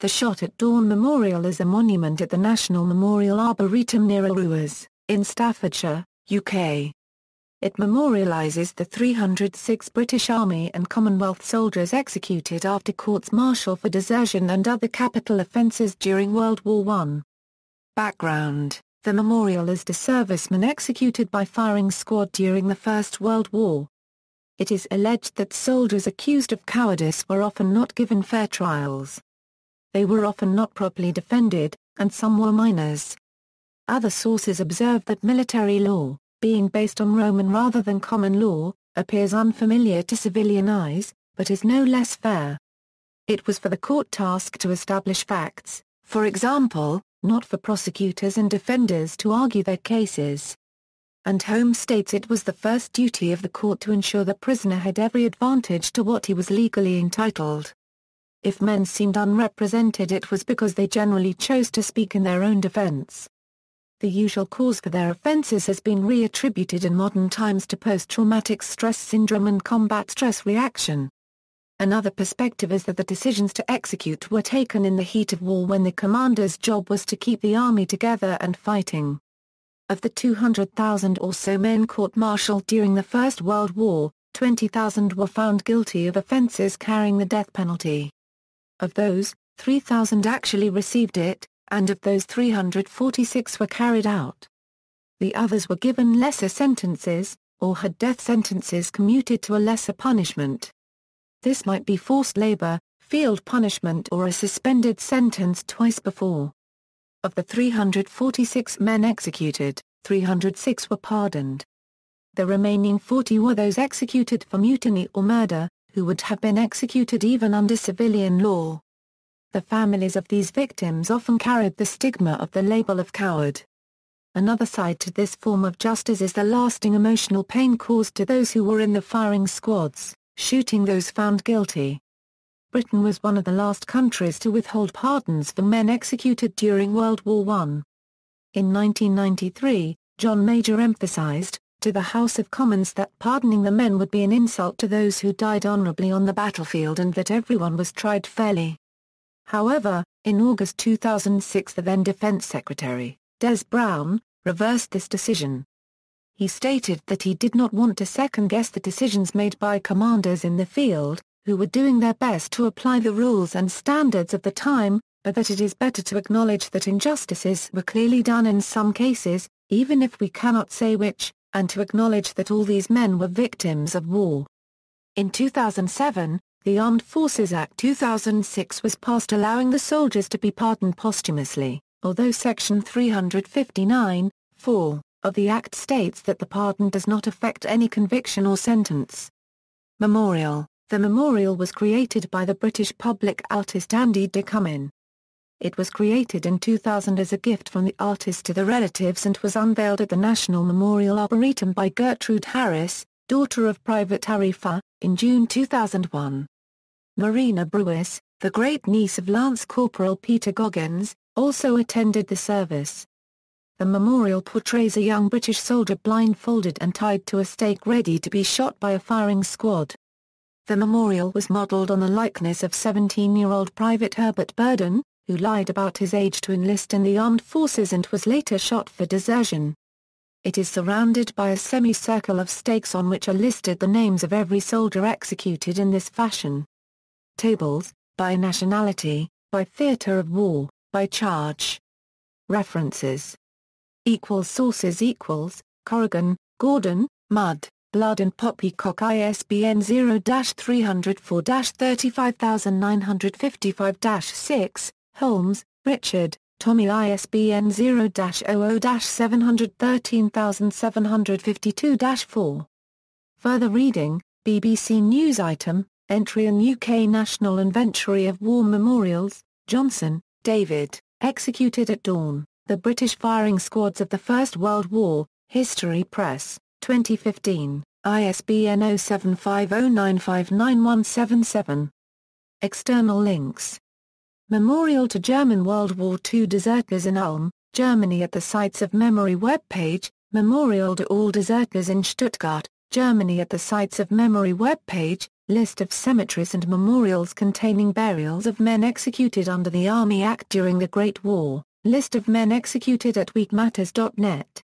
The Shot at Dawn Memorial is a monument at the National Memorial Arboretum near Alrewas, in Staffordshire, UK. It memorialises the 306 British Army and Commonwealth soldiers executed after courts-martial for desertion and other capital offences during World War I. Background: the memorial is to servicemen executed by firing squad during the First World War. It is alleged that soldiers accused of cowardice were often not given fair trials. They were often not properly defended, and some were minors. Other sources observe that military law, being based on Roman rather than common law, appears unfamiliar to civilian eyes, but is no less fair. It was for the court task to establish facts, for example, not for prosecutors and defenders to argue their cases. And Holmes states it was the first duty of the court to ensure the prisoner had every advantage to what he was legally entitled. If men seemed unrepresented, it was because they generally chose to speak in their own defense. The usual cause for their offences has been reattributed in modern times to post-traumatic stress syndrome and combat stress reaction. Another perspective is that the decisions to execute were taken in the heat of war when the commander's job was to keep the army together and fighting. Of the 200,000 or so men court-martialed during the First World War, 20,000 were found guilty of offences carrying the death penalty. Of those, 3,000 actually received it, and of those 346 were carried out. The others were given lesser sentences, or had death sentences commuted to a lesser punishment. This might be forced labor, field punishment, or a suspended sentence twice before. Of the 346 men executed, 306 were pardoned. The remaining 40 were those executed for mutiny or murder, who would have been executed even under civilian law. The families of these victims often carried the stigma of the label of coward. Another side to this form of justice is the lasting emotional pain caused to those who were in the firing squads, shooting those found guilty. Britain was one of the last countries to withhold pardons for men executed during World War I. In 1993, John Major emphasized, to the House of Commons, that pardoning the men would be an insult to those who died honorably on the battlefield and that everyone was tried fairly. However, in August 2006 the then Defense Secretary, Des Brown, reversed this decision. He stated that he did not want to second-guess the decisions made by commanders in the field, who were doing their best to apply the rules and standards of the time, but that it is better to acknowledge that injustices were clearly done in some cases, even if we cannot say which, and to acknowledge that all these men were victims of war. In 2007, the Armed Forces Act 2006 was passed allowing the soldiers to be pardoned posthumously, although Section 359(4) of the Act states that the pardon does not affect any conviction or sentence. Memorial: the memorial was created by the British public artist Andy de Cumin. It was created in 2000 as a gift from the artist to the relatives and was unveiled at the National Memorial Arboretum by Gertrude Harris, daughter of Private Tarifa, in June 2001. Marina Brewis, the great-niece of Lance Corporal Peter Goggins, also attended the service. The memorial portrays a young British soldier blindfolded and tied to a stake ready to be shot by a firing squad. The memorial was modelled on the likeness of 17-year-old Private Herbert Burden, who lied about his age to enlist in the armed forces and was later shot for desertion. It is surrounded by a semicircle of stakes on which are listed the names of every soldier executed in this fashion. Tables, by nationality, by theatre of war, by charge. References. Sources Corrigan, Gordon, Mud, Blood and Poppycock. ISBN 0-304-35955-6, Holmes, Richard, Tommy. ISBN 0-00-713752-4. Further reading, BBC News item, entry in UK National Inventory of War Memorials, Johnson, David, Executed at Dawn, The British Firing Squads of the First World War, History Press, 2015, ISBN 0750959177. External links. Memorial to German World War II deserters in Ulm, Germany. At the Sites of Memory webpage, Memorial to all deserters in Stuttgart, Germany at the Sites of Memory webpage, list of cemeteries and memorials containing burials of men executed under the Army Act during the Great War, list of men executed at weekmatters.net.